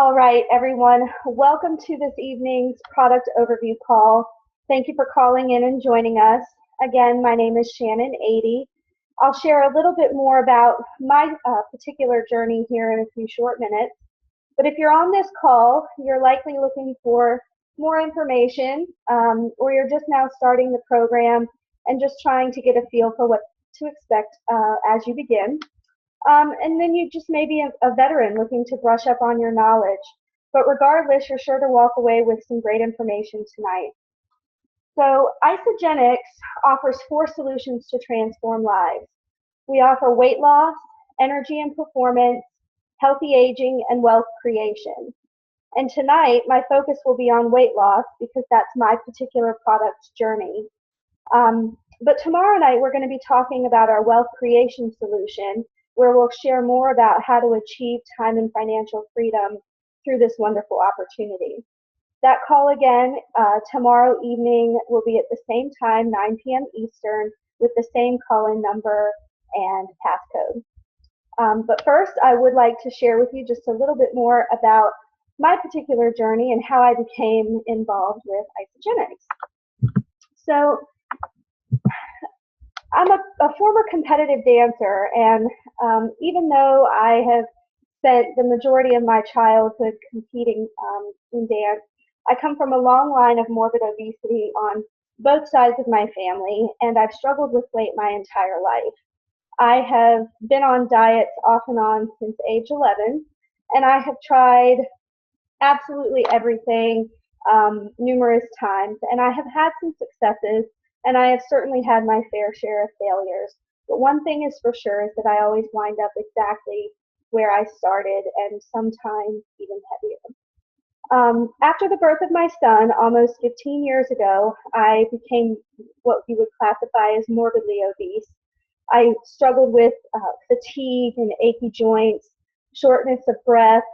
All right, everyone, welcome to this evening's product overview call. Thank you for calling in and joining us. Again, my name is Shannon, Adee. I'll share a little bit more about my particular journey here in a few short minutes. But if you're on this call, you're likely looking for more information, or you're just now starting the program and just trying to get a feel for what to expect as you begin. And then you just may be a veteran looking to brush up on your knowledge. But regardless, you're sure to walk away with some great information tonight. So Isagenix offers 4 solutions to transform lives. We offer weight loss, energy and performance, healthy aging, and wealth creation. And tonight, my focus will be on weight loss because that's my particular product's journey. But tomorrow night, we're going to be talking about our wealth creation solution, where we'll share more about how to achieve time and financial freedom through this wonderful opportunity. That call again tomorrow evening will be at the same time, 9 p.m. Eastern, with the same call-in number and passcode. But first, I would like to share with you just a little bit more about my particular journey and how I became involved with Isagenix. So I'm a former competitive dancer, and even though I have spent the majority of my childhood competing in dance, I come from a long line of morbid obesity on both sides of my family, and I've struggled with weight my entire life. I have been on diets off and on since age 11, and I have tried absolutely everything numerous times, and I have had some successes, and I have certainly had my fair share of failures. But one thing is for sure is that I always wind up exactly where I started, and sometimes even heavier. After the birth of my son, almost 15 years ago, I became what you would classify as morbidly obese. I struggled with fatigue and achy joints, shortness of breath,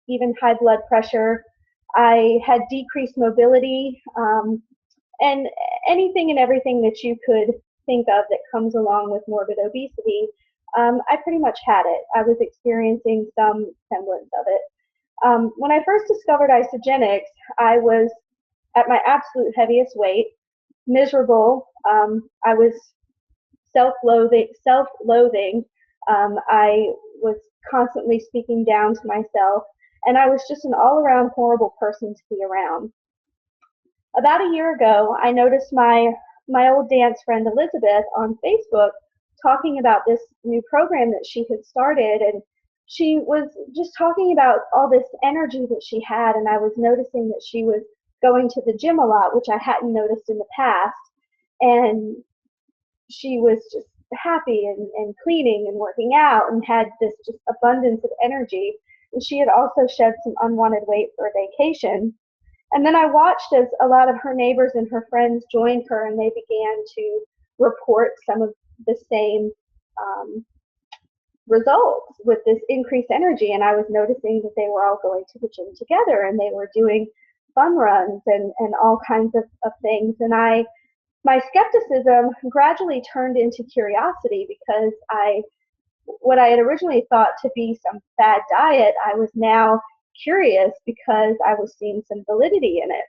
even high blood pressure. I had decreased mobility, and anything and everything that you could think of that comes along with morbid obesity, I pretty much had it. I was experiencing some semblance of it. When I first discovered Isagenix, I was at my absolute heaviest weight, miserable. I was self-loathing. I was constantly speaking down to myself, and I was just an all-around horrible person to be around. About a year ago, I noticed my old dance friend Elizabeth on Facebook talking about this new program that she had started, and she was just talking about all this energy that she had, and I was noticing that she was going to the gym a lot, which I hadn't noticed in the past, and she was just happy and cleaning and working out and had this just abundance of energy, and she had also shed some unwanted weight for a vacation. And then I watched as a lot of her neighbors and her friends joined her, and they began to report some of the same results with this increased energy. And I was noticing that they were all going to the gym together, and they were doing fun runs and all kinds of things. And my skepticism gradually turned into curiosity, because what I had originally thought to be some fad diet, I was now curious because I was seeing some validity in it.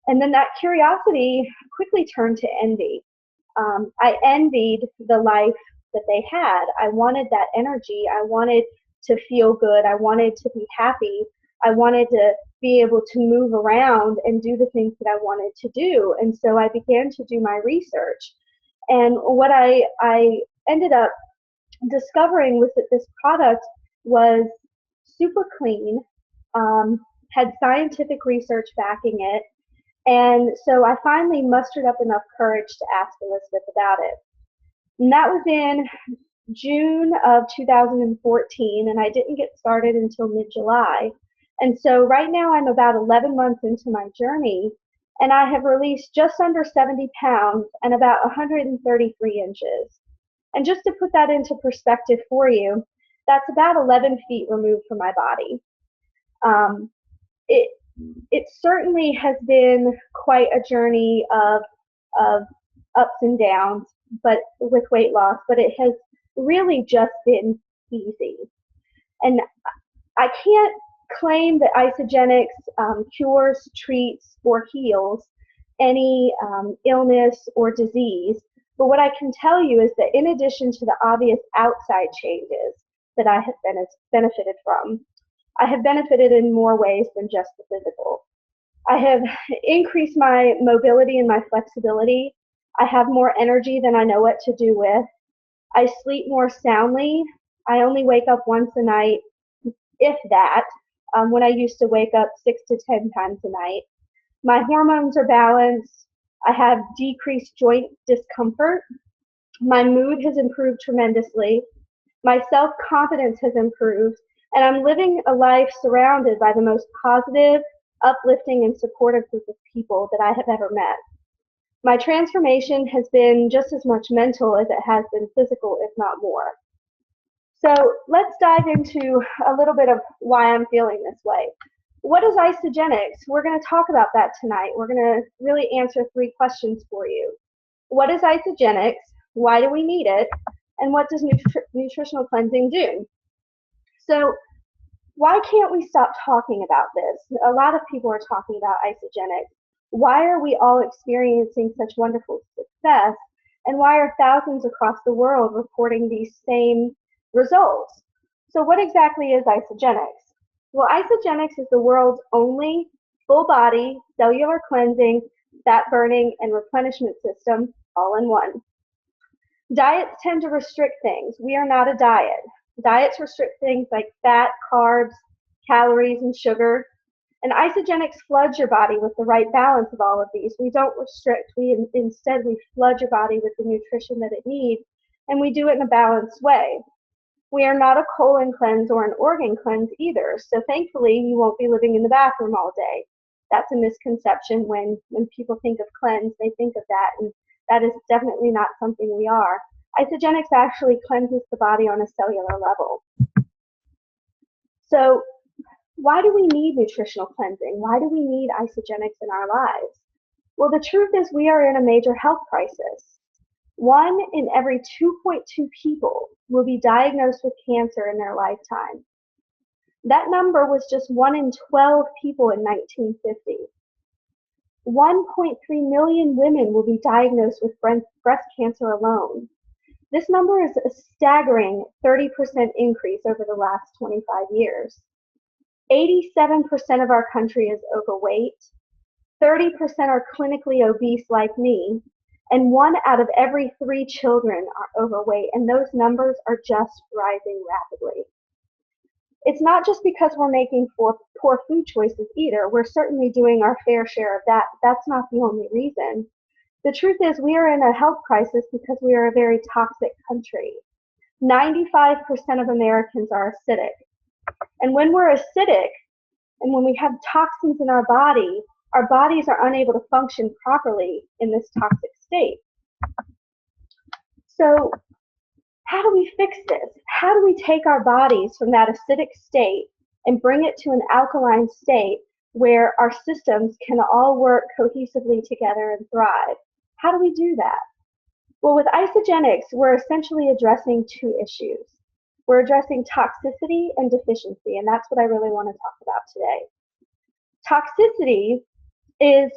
And then that curiosity quickly turned to envy. I envied the life that they had. I wanted that energy. I wanted to feel good. I wanted to be happy. I wanted to be able to move around and do the things that I wanted to do. And so I began to do my research. And what I ended up discovering was that this product was super clean, had scientific research backing it, and so I finally mustered up enough courage to ask Elizabeth about it. And that was in June of 2014, and I didn't get started until mid-July. And so right now I'm about 11 months into my journey, and I have released just under 70 pounds and about 133 inches. And just to put that into perspective for you, that's about 11 feet removed from my body. It certainly has been quite a journey of ups and downs, but with weight loss, but it has really just been easy. And I can't claim that isogenics cures, treats, or heals any illness or disease. But what I can tell you is that in addition to the obvious outside changes that I have benefited from, I have benefited in more ways than just the physical. I have increased my mobility and my flexibility. I have more energy than I know what to do with. I sleep more soundly. I only wake up once a night, if that, when I used to wake up 6 to 10 times a night. My hormones are balanced. I have decreased joint discomfort. My mood has improved tremendously. My self-confidence has improved. And I'm living a life surrounded by the most positive, uplifting, and supportive group of people that I have ever met. My transformation has been just as much mental as it has been physical, if not more. So let's dive into a little bit of why I'm feeling this way. What is isogenics? We're going to talk about that tonight. We're going to really answer 3 questions for you. What is isogenics? Why do we need it? And what does nutritional cleansing do? So why can't we stop talking about this? A lot of people are talking about isogenics. Why are we all experiencing such wonderful success? And why are thousands across the world reporting these same results? So what exactly is isogenics? Well, isogenics is the world's only full-body cellular cleansing, fat burning, and replenishment system all in one. Diets tend to restrict things. We are not a diet. Diets restrict things like fat, carbs, calories, and sugar. And isogenics floods your body with the right balance of all of these. We don't restrict. Instead, we flood your body with the nutrition that it needs, and we do it in a balanced way. We are not a colon cleanse or an organ cleanse either. So thankfully, you won't be living in the bathroom all day. That's a misconception when people think of cleanse, they think of that, and that is definitely not something we are. Isogenics actually cleanses the body on a cellular level. So why do we need nutritional cleansing? Why do we need isogenics in our lives? Well, the truth is we are in a major health crisis. 1 in every 2.2 people will be diagnosed with cancer in their lifetime. That number was just 1 in 12 people in 1950. 1.3 million women will be diagnosed with breast cancer alone. This number is a staggering 30% increase over the last 25 years. 87% of our country is overweight. 30% are clinically obese like me. And 1 out of every 3 children are overweight, and those numbers are just rising rapidly. It's not just because we're making poor food choices either. We're certainly doing our fair share of that. That's not the only reason. The truth is we are in a health crisis because we are a very toxic country. 95% of Americans are acidic. And when we're acidic, and when we have toxins in our bodies are unable to function properly in this toxic state. So how do we fix this? How do we take our bodies from that acidic state and bring it to an alkaline state where our systems can all work cohesively together and thrive? How do we do that? Well, with isogenics, we're essentially addressing 2 issues. We're addressing toxicity and deficiency, and that's what I really want to talk about today. Toxicity is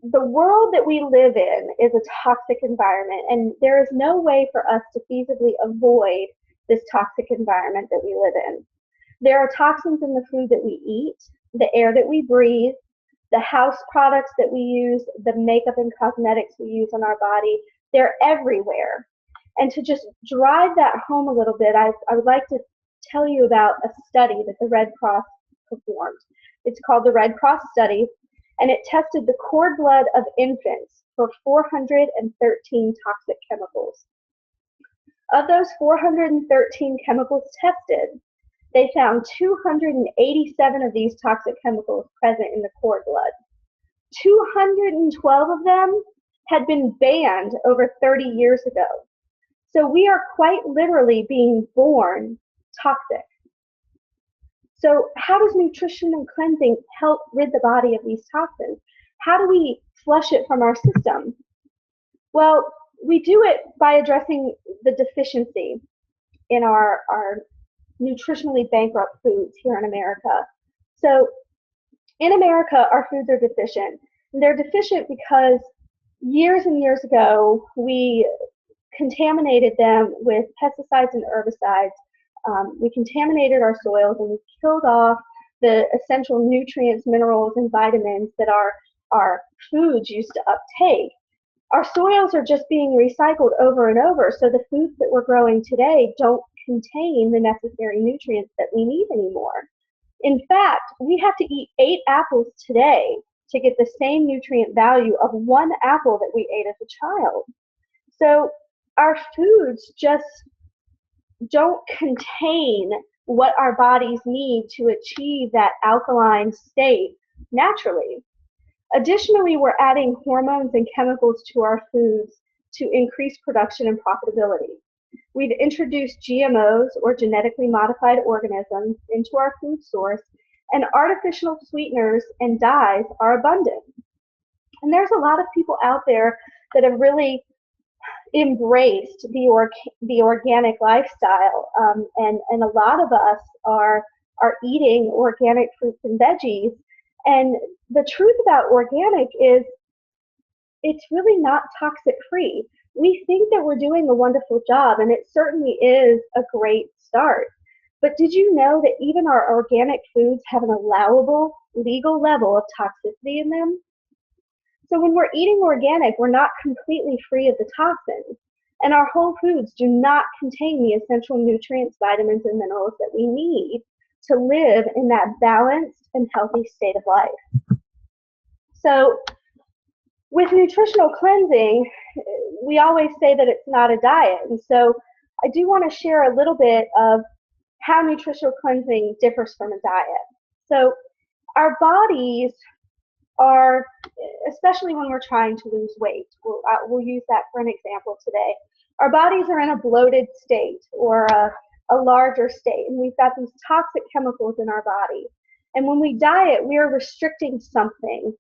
the world that we live in is a toxic environment, and there is no way for us to feasibly avoid this toxic environment that we live in. There are toxins in the food that we eat, the air that we breathe, the house products that we use, the makeup and cosmetics we use on our body. They're everywhere. And to just drive that home a little bit, I would like to tell you about a study that the Red Cross performed. It's called the Red Cross study, and it tested the cord blood of infants for 413 toxic chemicals. Of those 413 chemicals tested, they found 287 of these toxic chemicals present in the cord blood. 212 of them had been banned over 30 years ago. So we are quite literally being born toxic. So how does nutrition and cleansing help rid the body of these toxins? How do we flush it from our system? Well, we do it by addressing the deficiency in our nutritionally bankrupt foods here in America. So in America, our foods are deficient. And they're deficient because years and years ago, we contaminated them with pesticides and herbicides. We contaminated our soils and we killed off the essential nutrients, minerals, and vitamins that our foods used to uptake. Our soils are just being recycled over and over, so the foods that we're growing today don't contain the necessary nutrients that we need anymore. In fact, we have to eat 8 apples today to get the same nutrient value of 1 apple that we ate as a child. So our foods just don't contain what our bodies need to achieve that alkaline state naturally. Additionally, we're adding hormones and chemicals to our foods to increase production and profitability. We've introduced GMOs, or genetically modified organisms, into our food source, and artificial sweeteners and dyes are abundant. And there's a lot of people out there that have really embraced the organic lifestyle, and a lot of us are eating organic fruits and veggies. And the truth about organic is it's really not toxic free. We think that we're doing a wonderful job, and it certainly is a great start. But did you know that even our organic foods have an allowable legal level of toxicity in them? So when we're eating organic, we're not completely free of the toxins. And our whole foods do not contain the essential nutrients, vitamins, and minerals that we need to live in that balanced and healthy state of life. So with nutritional cleansing, we always say that it's not a diet. And so I do want to share a little bit of how nutritional cleansing differs from a diet. So our bodies are, especially when we're trying to lose weight, we'll use that for an example today. Our bodies are in a bloated state or a larger state, and we've got these toxic chemicals in our body. And when we diet, we are restricting something: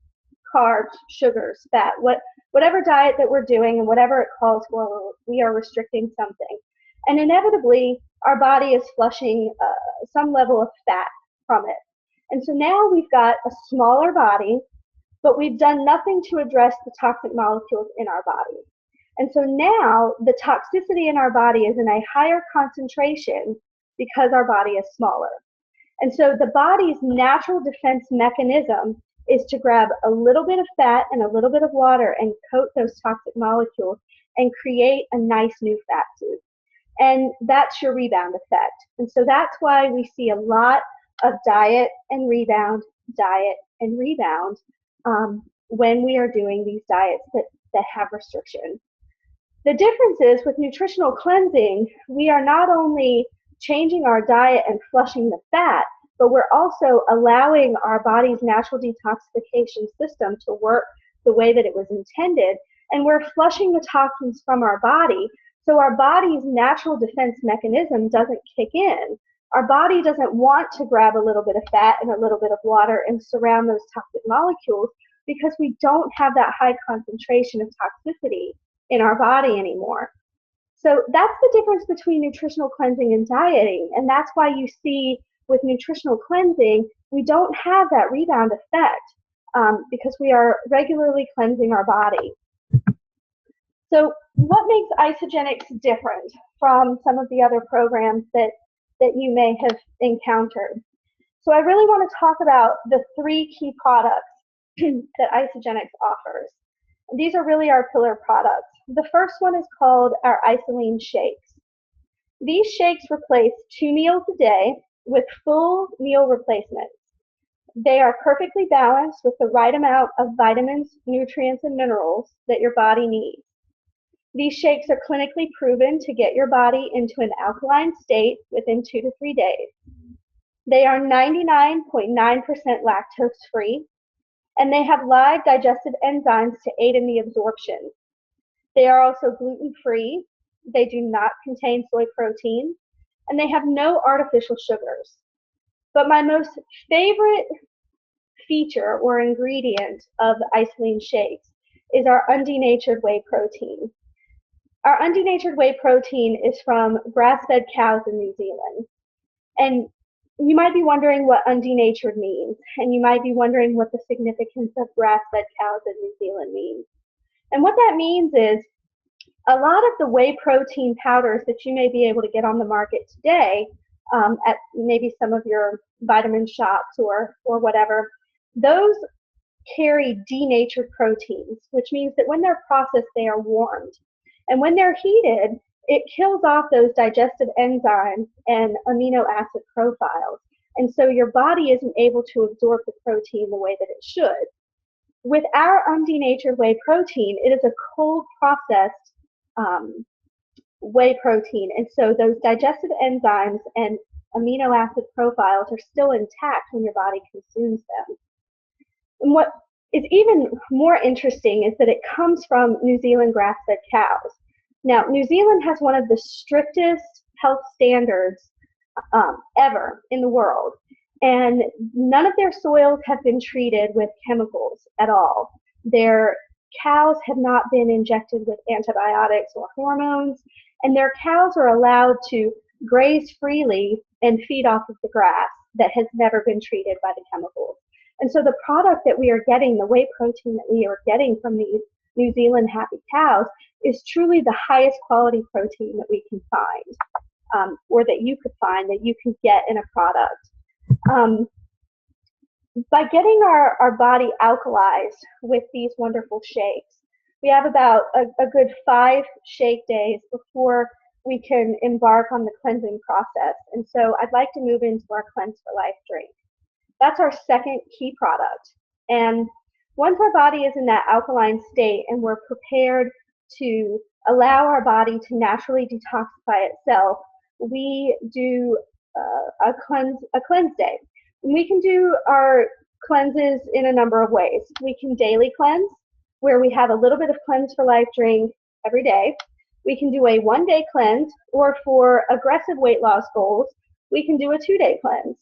carbs, sugars, fat, whatever diet that we're doing and whatever it calls for, we are restricting something. And inevitably, our body is flushing some level of fat from it. And so now we've got a smaller body, but we've done nothing to address the toxic molecules in our body. And so now the toxicity in our body is in a higher concentration because our body is smaller. And so the body's natural defense mechanism is to grab a little bit of fat and a little bit of water and coat those toxic molecules and create a nice new fat suit. And that's your rebound effect. And so that's why we see a lot of diet and rebound when we are doing these diets that have restriction. The difference is with nutritional cleansing, we are not only changing our diet and flushing the fat, but we're also allowing our body's natural detoxification system to work the way that it was intended, and we're flushing the toxins from our body, so our body's natural defense mechanism doesn't kick in. Our body doesn't want to grab a little bit of fat and a little bit of water and surround those toxic molecules because we don't have that high concentration of toxicity in our body anymore. So that's the difference between nutritional cleansing and dieting, and that's why you see with nutritional cleansing, we don't have that rebound effect because we are regularly cleansing our body. So what makes Isagenix different from some of the other programs that you may have encountered? So I really want to talk about the 3 key products that Isagenix offers. These are really our pillar products. The first one is called our Isoline Shakes. These shakes replace 2 meals a day with full meal replacements. They are perfectly balanced with the right amount of vitamins, nutrients, and minerals that your body needs. These shakes are clinically proven to get your body into an alkaline state within 2 to 3 days. They are 99.9% lactose free, and they have live digestive enzymes to aid in the absorption. They are also gluten-free, they do not contain soy protein, and they have no artificial sugars. But my most favorite feature or ingredient of the Isoline Shakes is our undenatured whey protein. Our undenatured whey protein is from grass-fed cows in New Zealand. And you might be wondering what undenatured means, and you might be wondering what the significance of grass-fed cows in New Zealand means. And what that means is a lot of the whey protein powders that you may be able to get on the market today at maybe some of your vitamin shops or whatever, those carry denatured proteins, which means that when they're processed, they are warmed. And when they're heated, it kills off those digestive enzymes and amino acid profiles. And so your body isn't able to absorb the protein the way that it should. With our undenatured whey protein, it is a cold processed whey protein. And so those digestive enzymes and amino acid profiles are still intact when your body consumes them. And what is even more interesting is that it comes from New Zealand grass-fed cows. Now, New Zealand has one of the strictest health standards ever in the world, and none of their soils have been treated with chemicals at all. Their cows have not been injected with antibiotics or hormones, and their cows are allowed to graze freely and feed off of the grass that has never been treated by the chemicals. And so the product that we are getting, the whey protein that we are getting from these New Zealand happy cows, is truly the highest quality protein that we can find, or that you could find, that you can get in a product. By getting our body alkalized with these wonderful shakes, we have about a good 5 shake days before we can embark on the cleansing process. And so I'd like to move into our Cleanse for Life drink. That's our second key product. And once our body is in that alkaline state and we're prepared to allow our body to naturally detoxify itself, we do a cleanse day. And we can do our cleanses in a number of ways. We can daily cleanse, where we have a little bit of Cleanse for Life drink every day. We can do a 1-day cleanse, or for aggressive weight loss goals, we can do a 2-day cleanse.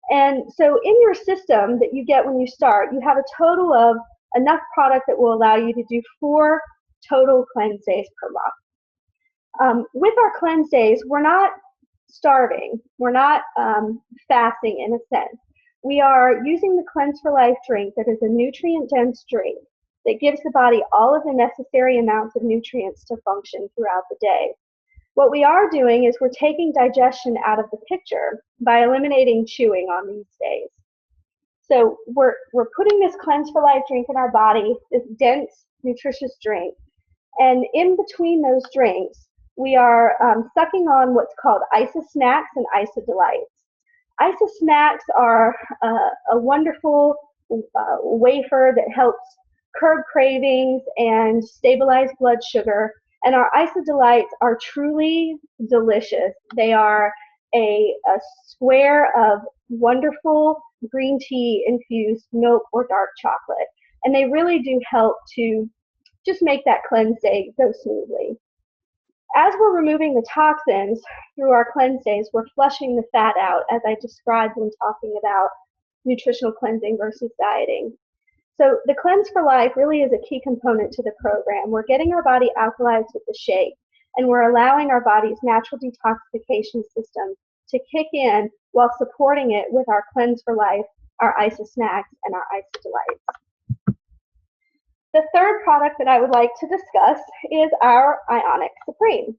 And so in your system that you get when you start, you have a total of enough product that will allow you to do 4 total cleanse days per month. With our cleanse days, we're not starving. We're not fasting in a sense. We are using the Cleanse for Life drink that is a nutrient-dense drink that gives the body all of the necessary amounts of nutrients to function throughout the day. What we are doing is we're taking digestion out of the picture by eliminating chewing on these days. So we're putting this Cleanse for Life drink in our body, this dense, nutritious drink, and in between those drinks, we are sucking on what's called Isa Snacks and Isa Delights. Isa Snacks are a wonderful wafer that helps curb cravings and stabilize blood sugar. And our Isa Delights are truly delicious. They are a square of wonderful green tea infused milk or dark chocolate. And they really do help to just make that cleanse day go smoothly. As we're removing the toxins through our cleanse days, we're flushing the fat out, as I described when talking about nutritional cleansing versus dieting. So the Cleanse for Life really is a key component to the program. We're getting our body alkalized with the shake, and we're allowing our body's natural detoxification system to kick in while supporting it with our Cleanse for Life, our Isa Snacks, and our Isa Delights. The third product that I would like to discuss is our Ionic Supreme.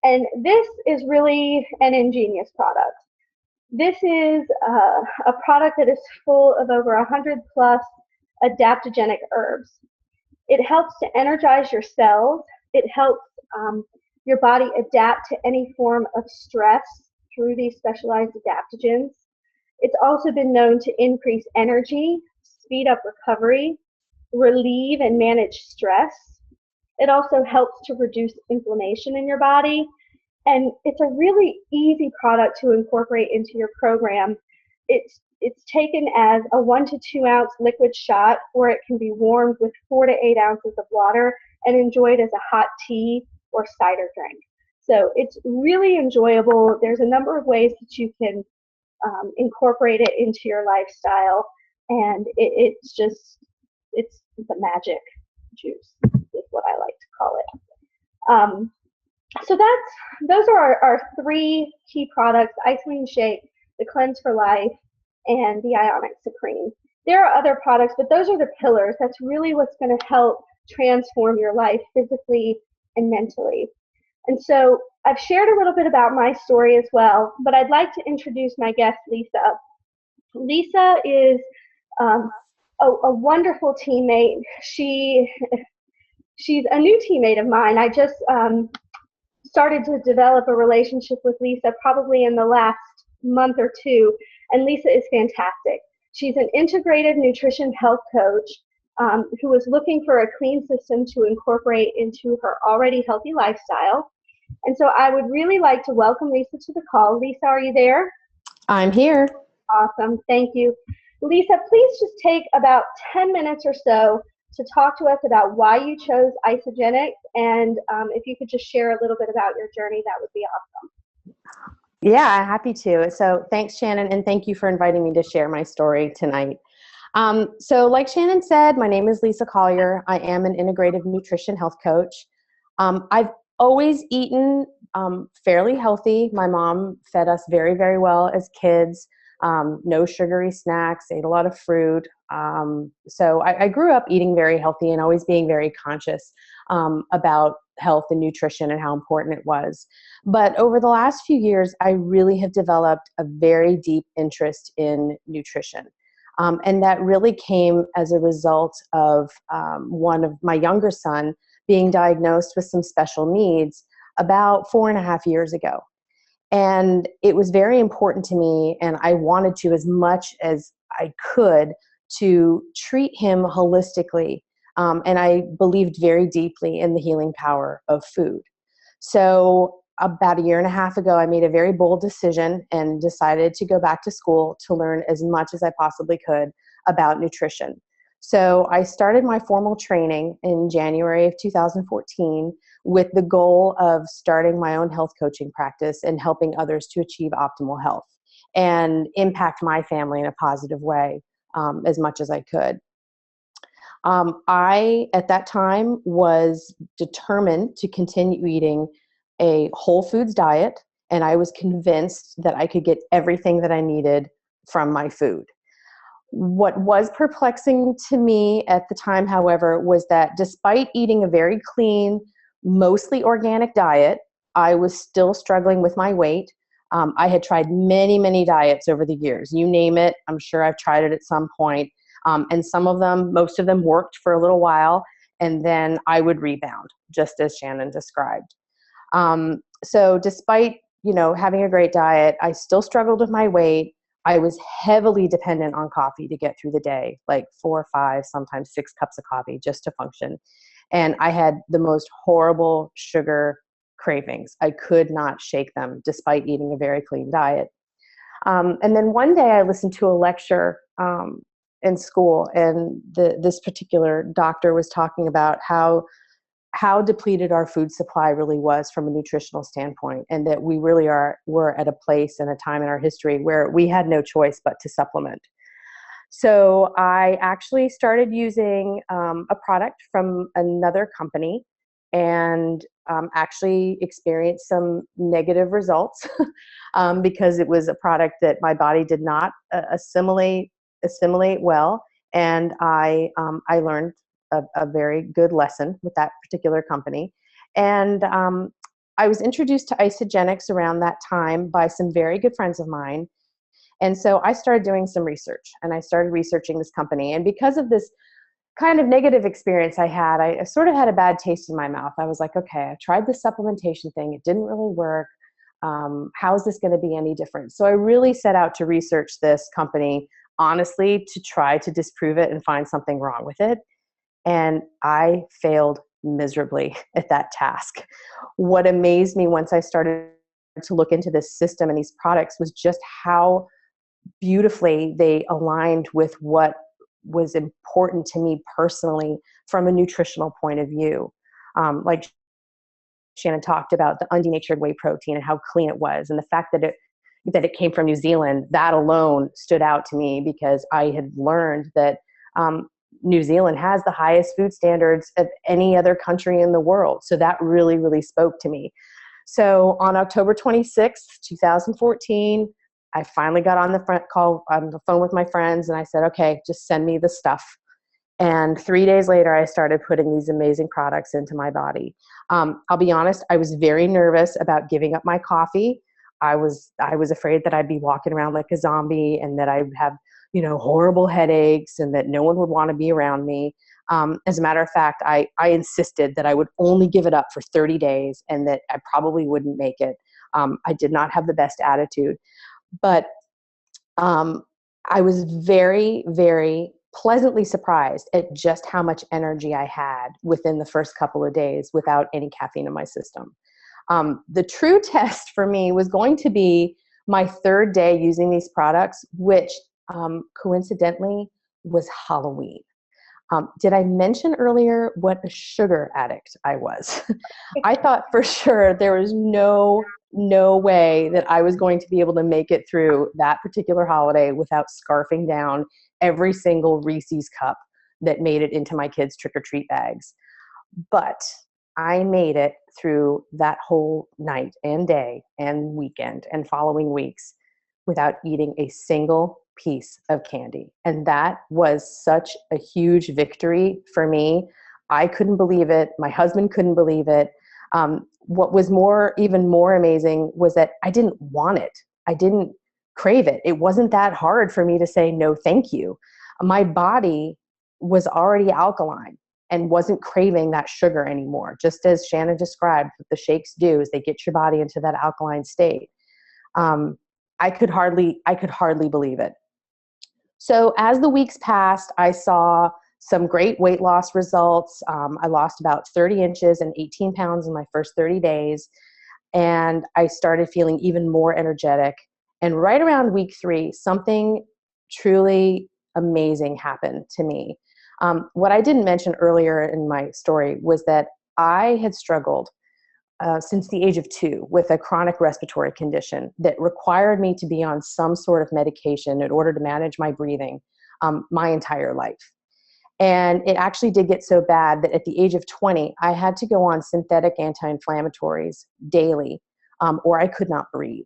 And this is really an ingenious product. This is a product that is full of over 100 plus adaptogenic herbs. It helps to energize your cells. It helps your body adapt to any form of stress through these specialized adaptogens. It's also been known to increase energy, speed up recovery, relieve and manage stress. It also helps to reduce inflammation in your body. And it's a really easy product to incorporate into your program. It's taken as a 1 to 2 ounce liquid shot, or it can be warmed with 4 to 8 ounces of water and enjoyed as a hot tea or cider drink. So it's really enjoyable. There's a number of ways that you can incorporate it into your lifestyle, and it's the magic juice is what I like to call it. So those are our 3 key products: Ice Cream Shake, the Cleanse for Life, and the Ionic Supreme. There are other products, but those are the pillars. That's really what's going to help transform your life physically and mentally. And so I've shared a little bit about my story as well, but I'd like to introduce my guest, Lisa. Lisa is a wonderful teammate. She's a new teammate of mine. I just started to develop a relationship with Lisa probably in the last month or two, and Lisa is fantastic. She's an integrative nutrition health coach who is looking for a clean system to incorporate into her already healthy lifestyle. And so I would really like to welcome Lisa to the call. Lisa, are you there? I'm here. Awesome. Thank you. Lisa, please just take about 10 minutes or so to talk to us about why you chose Isagenix, and if you could just share a little bit about your journey, that would be awesome. Yeah, happy to. So thanks, Shannon, and thank you for inviting me to share my story tonight. So like Shannon said, my name is Lisa Collier. I am an integrative nutrition health coach. I've always eaten fairly healthy. My mom fed us very, very well as kids. No sugary snacks, ate a lot of fruit. So I grew up eating very healthy and always being very conscious about health and nutrition and how important it was. But over the last few years, I really have developed a very deep interest in nutrition. And that really came as a result of one of my younger son being diagnosed with some special needs about 4.5 years ago. And it was very important to me, and I wanted to, as much as I could, to treat him holistically. And I believed very deeply in the healing power of food. So about 1.5 years ago, I made a very bold decision and decided to go back to school to learn as much as I possibly could about nutrition. So I started my formal training in January of 2014 with the goal of starting my own health coaching practice and helping others to achieve optimal health and impact my family in a positive way as much as I could. I, at that time, was determined to continue eating a whole foods diet, and I was convinced that I could get everything that I needed from my food. What was perplexing to me at the time, however, was that despite eating a very clean, mostly organic diet, I was still struggling with my weight. I had tried many, many diets over the years. You name it, I'm sure I've tried it at some point. And some of them, most of them worked for a little while, and then I would rebound, just as Shannon described. So despite, having a great diet, I still struggled with my weight. I was heavily dependent on coffee to get through the day, like 4 or 5, sometimes 6 cups of coffee just to function. And I had the most horrible sugar cravings. I could not shake them despite eating a very clean diet. And then one day I listened to a lecture in school, and this particular doctor was talking about how depleted our food supply really was from a nutritional standpoint, and that we really were at a place and a time in our history where we had no choice but to supplement. So I actually started using a product from another company, and actually experienced some negative results because it was a product that my body did not assimilate well, and I learned a very good lesson with that particular company. And I was introduced to Isagenix around that time by some very good friends of mine. And so I started doing some research, and I started researching this company. And because of this kind of negative experience I had, I sort of had a bad taste in my mouth. I was like, okay, I tried the supplementation thing. It didn't really work. How is this going to be any different? So I really set out to research this company, honestly, to try to disprove it and find something wrong with it. And I failed miserably at that task. What amazed me once I started to look into this system and these products was just how beautifully they aligned with what was important to me personally from a nutritional point of view. Like Shannon talked about the undenatured whey protein and how clean it was, and the fact that it came from New Zealand, that alone stood out to me because I had learned that New Zealand has the highest food standards of any other country in the world. So that really, really spoke to me. So on October 26th, 2014, I finally got on the phone with my friends, and I said, okay, just send me the stuff. And 3 days later, I started putting these amazing products into my body. I'll be honest, I was very nervous about giving up my coffee. I was afraid that I'd be walking around like a zombie, and that I would have, horrible headaches, and that no one would want to be around me. As a matter of fact, I insisted that I would only give it up for 30 days and that I probably wouldn't make it. I did not have the best attitude, but I was very, very pleasantly surprised at just how much energy I had within the first couple of days without any caffeine in my system. The true test for me was going to be my third day using these products, which coincidentally was Halloween. Did I mention earlier what a sugar addict I was? I thought for sure there was no way that I was going to be able to make it through that particular holiday without scarfing down every single Reese's cup that made it into my kids' trick-or-treat bags. But I made it through that whole night and day and weekend and following weeks without eating a single piece of candy. And that was such a huge victory for me. I couldn't believe it. My husband couldn't believe it. What was even more amazing was that I didn't want it. I didn't crave it. It wasn't that hard for me to say no, thank you. My body was already alkaline and wasn't craving that sugar anymore. Just as Shannon described, what the shakes do is they get your body into that alkaline state. I could hardly believe it. So as the weeks passed, I saw some great weight loss results. I lost about 30 inches and 18 pounds in my first 30 days. And I started feeling even more energetic. And right around week 3, something truly amazing happened to me. What I didn't mention earlier in my story was that I had struggled since the age of 2 with a chronic respiratory condition that required me to be on some sort of medication in order to manage my breathing my entire life. And it actually did get so bad that at the age of 20, I had to go on synthetic anti-inflammatories daily, or I could not breathe.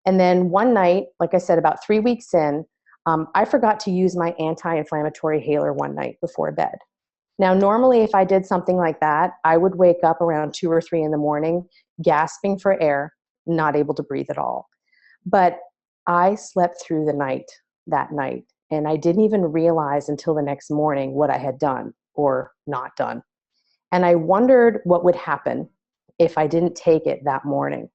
And then one night, like I said, about 3 weeks in, I forgot to use my anti-inflammatory inhaler one night before bed. Now, normally, if I did something like that, I would wake up around 2 or 3 in the morning, gasping for air, not able to breathe at all. But I slept through the night that night, and I didn't even realize until the next morning what I had done or not done. And I wondered what would happen if I didn't take it that morning.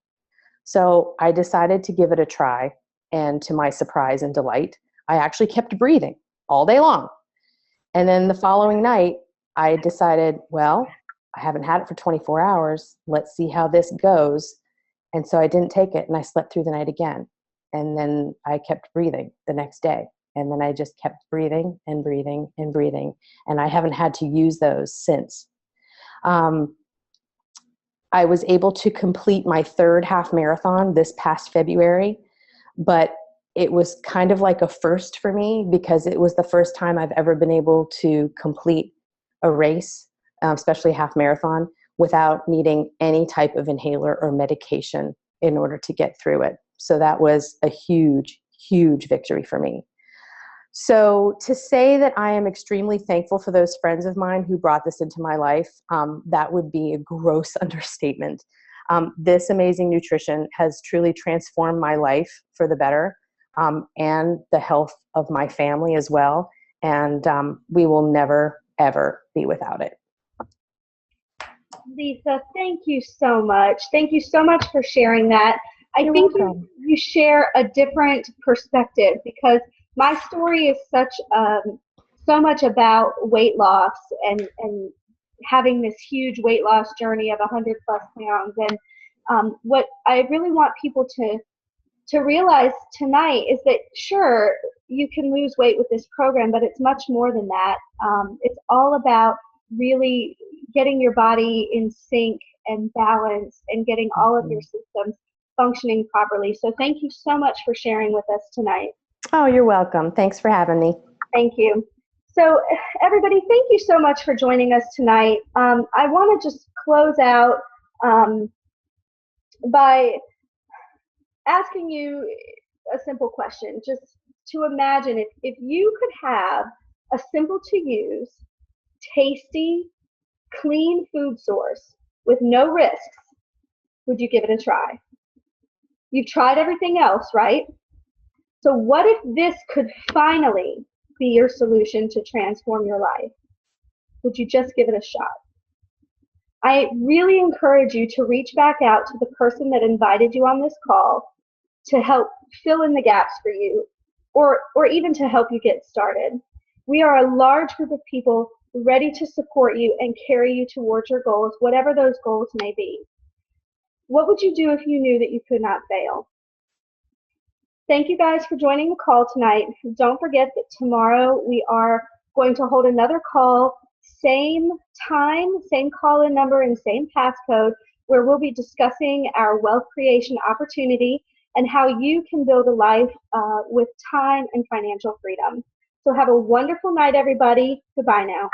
So I decided to give it a try, and to my surprise and delight, I actually kept breathing all day long. And then the following night, I decided, well, I haven't had it for 24 hours. Let's see how this goes. And so I didn't take it, and I slept through the night again. And then I kept breathing the next day. And then I just kept breathing and breathing and breathing. And I haven't had to use those since. I was able to complete my 3rd half marathon this past February, but it was kind of like a first for me because it was the first time I've ever been able to complete a race, especially half marathon, without needing any type of inhaler or medication in order to get through it. So that was a huge, huge victory for me. So to say that I am extremely thankful for those friends of mine who brought this into my life, that would be a gross understatement. This amazing nutrition has truly transformed my life for the better, and the health of my family as well. And we will never, ever be without it. Lisa, thank you so much. Thank you so much for sharing that. You're I think welcome. you share a different perspective because my story is so much about weight loss and having this huge weight loss journey of 100+ pounds. And what I really want people to realize tonight is that sure, you can lose weight with this program, but it's much more than that. It's all about really getting your body in sync and balance and getting all of your systems functioning properly. So thank you so much for sharing with us tonight. Oh, you're welcome. Thanks for having me. Thank you. So everybody, thank you so much for joining us tonight. I want to just close out by asking you, a simple question, just to imagine if you could have a simple to use, tasty, clean food source with no risks, would you give it a try? You've tried everything else, right? So what if this could finally be your solution to transform your life? Would you just give it a shot? I really encourage you to reach back out to the person that invited you on this call to help fill in the gaps for you, or even to help you get started. We are a large group of people ready to support you and carry you towards your goals, whatever those goals may be. What would you do if you knew that you could not fail? Thank you guys for joining the call tonight. Don't forget that tomorrow we are going to hold another call, same time, same call-in number, and same passcode, where we'll be discussing our wealth creation opportunity and how you can build a life with time and financial freedom. So have a wonderful night, everybody. Goodbye now.